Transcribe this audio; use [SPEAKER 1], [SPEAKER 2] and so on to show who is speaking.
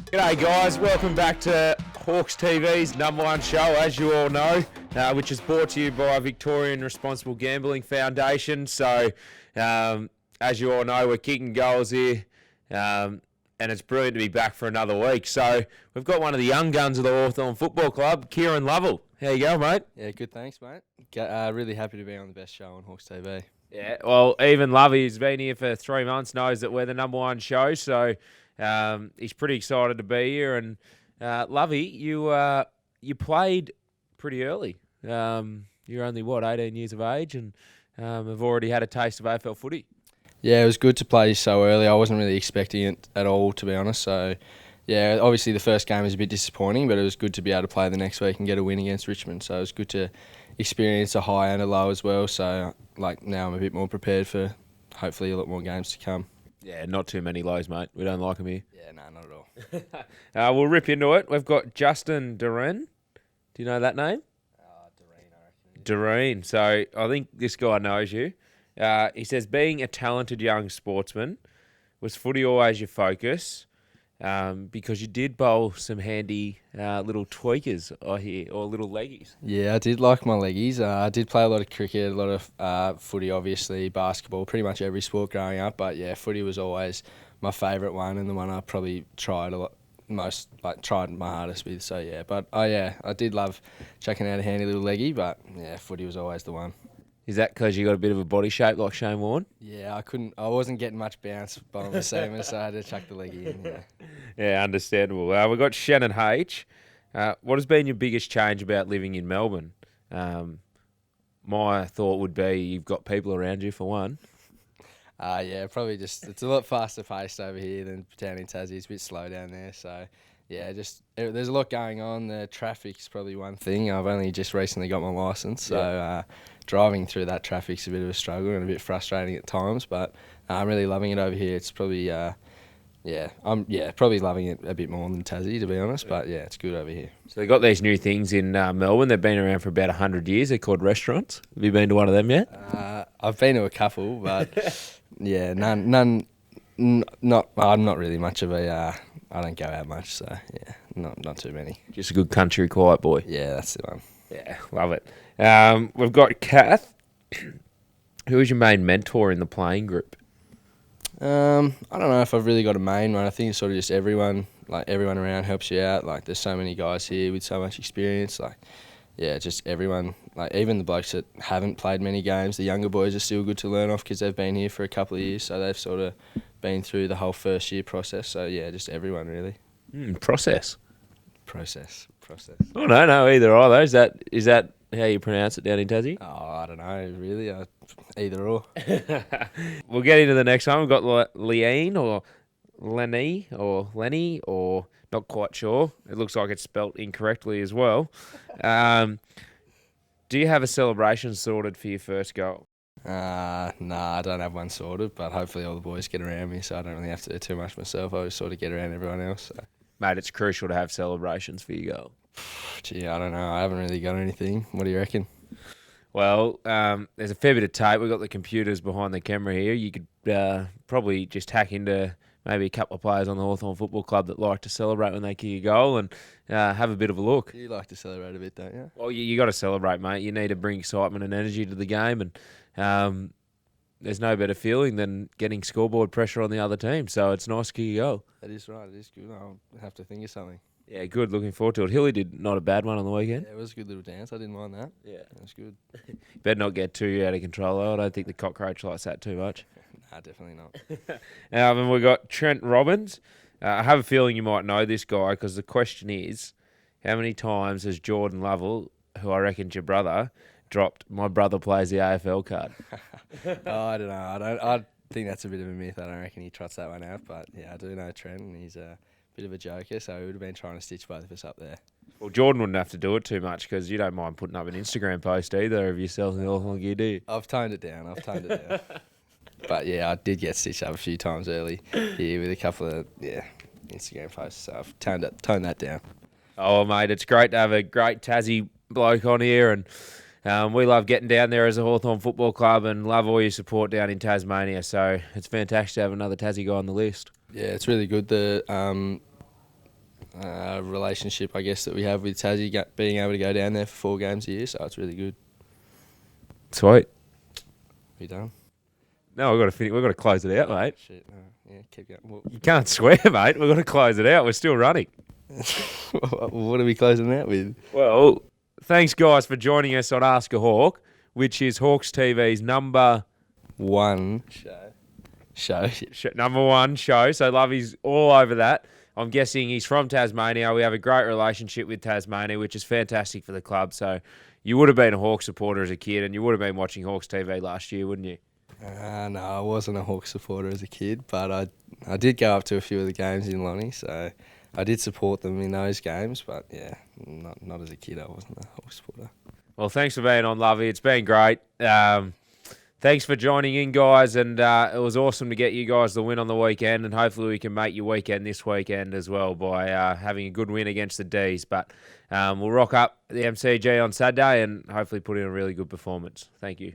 [SPEAKER 1] G'day guys, welcome back to Hawks TV's number one show, as you all know, which is brought to you by Victorian Responsible Gambling Foundation. So, as you all know, we're kicking goals here, and it's brilliant to be back for another week. So, we've got one of the young guns of the Hawthorn Football Club, Kieran Lovell. How you going, mate?
[SPEAKER 2] Yeah, good, thanks, mate. Really happy to be on the best show on Hawks TV.
[SPEAKER 1] Yeah, well, even Lovey, who's been here for 3 months, knows that we're the number one show, so he's pretty excited to be here. And Lovey, you played pretty early. You're only, 18 years of age, and have already had a taste of AFL footy.
[SPEAKER 2] Yeah, it was good to play so early. I wasn't really expecting it at all, to be honest. So, yeah, obviously the first game was a bit disappointing, but it was good to be able to play the next week and get a win against Richmond. So it was good to experience a high and a low as well. So, now I'm a bit more prepared for hopefully a lot more games to come.
[SPEAKER 1] Yeah, not too many lows, mate. We don't like them here.
[SPEAKER 2] Yeah, no, not at all.
[SPEAKER 1] We'll rip into it. We've got Justin Doreen. Do you know that name?
[SPEAKER 2] Doreen, I reckon.
[SPEAKER 1] Doreen. So I think this guy knows you. He says, being a talented young sportsman, was footy always your focus? Because you did bowl some handy little tweakers, I hear, or little leggies.
[SPEAKER 2] Yeah, I did like my leggies. I did play a lot of cricket, a lot of footy, obviously, basketball, pretty much every sport growing up. But yeah, footy was always my favourite one and the one I probably tried tried my hardest with. So yeah, but I did love checking out a handy little leggy. But yeah, footy was always the one.
[SPEAKER 1] Is that because you got a bit of a body shape like Shane Warne?
[SPEAKER 2] Yeah, I wasn't getting much bounce by the seamer, so I had to chuck the leggy in. Yeah.
[SPEAKER 1] Yeah, understandable. We've got Shannon H. What has been your biggest change about living in Melbourne? My thought would be you've got people around you for one.
[SPEAKER 2] Yeah, probably just it's a lot faster paced over here than down in Tassie. It's a bit slow down there, so yeah, there's a lot going on. The traffic's probably one thing. I've only just recently got my licence, so driving through that traffic's a bit of a struggle and a bit frustrating at times. But I'm really loving it over here. It's probably I'm probably loving it a bit more than Tassie, to be honest. But yeah, it's good over here.
[SPEAKER 1] So they got these new things in Melbourne. They've been around for about 100 years. They're called restaurants. Have you been to one of them yet?
[SPEAKER 2] I've been to a couple, but yeah, none. Not. I'm not really much of a. I don't go out much, so yeah, not too many.
[SPEAKER 1] Just a good country quiet boy.
[SPEAKER 2] Yeah, that's the one.
[SPEAKER 1] Yeah, love it. We've got Kath. Who is your main mentor in the playing group?
[SPEAKER 2] I don't know if I've really got a main one. I think it's sort of just everyone around helps you out. Like, there's so many guys here with so much experience. Like, yeah, just everyone. Like, even the blokes that haven't played many games, the younger boys are still good to learn off because they've been here for a couple of years, so they've sort of been through the whole first year process. So yeah, just everyone really.
[SPEAKER 1] Process.
[SPEAKER 2] Oh
[SPEAKER 1] no, either either. Is that how you pronounce it down in Tassie?
[SPEAKER 2] Oh, I don't know, really. Either or.
[SPEAKER 1] We'll get into the next one. We've got Leanne or Lenny or not quite sure. It looks like it's spelt incorrectly as well. Do you have a celebration sorted for your first goal?
[SPEAKER 2] Nah, I don't have one sorted, but hopefully all the boys get around me, so I don't really have to do too much myself. I just sort of get around everyone else. So.
[SPEAKER 1] Mate, it's crucial to have celebrations for your goal.
[SPEAKER 2] Gee, I don't know. I haven't really got anything. What do you reckon?
[SPEAKER 1] Well, there's a fair bit of tape. We've got the computers behind the camera here. You could probably just hack into maybe a couple of players on the Hawthorn Football Club that like to celebrate when they kick a goal and have a bit of a look.
[SPEAKER 2] You like to celebrate a bit, don't you?
[SPEAKER 1] Well, you got to celebrate, mate. You need to bring excitement and energy to the game, and there's no better feeling than getting scoreboard pressure on the other team. So it's nice to kick a goal.
[SPEAKER 2] That is right. It is good. I'll have to think of something.
[SPEAKER 1] Yeah, good. Looking forward to it. Hilly did not a bad one on the weekend.
[SPEAKER 2] Yeah, it was a good little dance. I didn't mind that. Yeah, it was good.
[SPEAKER 1] Better not get too out of control, though. I don't think the cockroach likes that too much.
[SPEAKER 2] Nah, definitely not.
[SPEAKER 1] And we've got Trent Robbins. I have a feeling you might know this guy because the question is, how many times has Jordan Lovell, who I reckon's your brother, dropped "my brother plays the AFL" card?
[SPEAKER 2] I don't know. I think that's a bit of a myth. I don't reckon he trots that one out. But yeah, I do know Trent, and he's a bit of a joker, so he would have been trying to stitch both of us up there.
[SPEAKER 1] Well, Jordan wouldn't have to do it too much because you don't mind putting up an Instagram post either of yourself and the Hawthorn gear, do you?
[SPEAKER 2] I've toned it down. But yeah, I did get stitched up a few times early here with a couple of Instagram posts, so I've toned that down.
[SPEAKER 1] Oh, mate, it's great to have a great Tassie bloke on here, and we love getting down there as a Hawthorn Football Club and love all your support down in Tasmania, so it's fantastic to have another Tassie guy on the list.
[SPEAKER 2] Yeah, it's really good. relationship, I guess, that we have with Tassie, being able to go down there for 4 games a year, so it's really good.
[SPEAKER 1] Sweet.
[SPEAKER 2] We done?
[SPEAKER 1] No, we've got to finish. We've got to close it out, mate.
[SPEAKER 2] Shit, yeah, keep going.
[SPEAKER 1] You can't swear, mate. We've got to close it out. We're still running.
[SPEAKER 2] What are we closing out with?
[SPEAKER 1] Well, thanks, guys, for joining us on Ask a Hawk, which is Hawks TV's number
[SPEAKER 2] 1 show.
[SPEAKER 1] number 1 show. So Lovey's all over that. I'm guessing he's from Tasmania. We have a great relationship with Tasmania, which is fantastic for the club. So you would have been a Hawks supporter as a kid, and you would have been watching Hawks TV last year, wouldn't you?
[SPEAKER 2] No, I wasn't a Hawks supporter as a kid, but I did go up to a few of the games in Lonnie, so I did support them in those games. But yeah, not as a kid. I wasn't a Hawks supporter.
[SPEAKER 1] Well, thanks for being on, Lovey. It's been great. Thanks for joining in, guys, and it was awesome to get you guys the win on the weekend, and hopefully we can make your weekend this weekend as well by having a good win against the D's. But we'll rock up the MCG on Saturday and hopefully put in a really good performance. Thank you.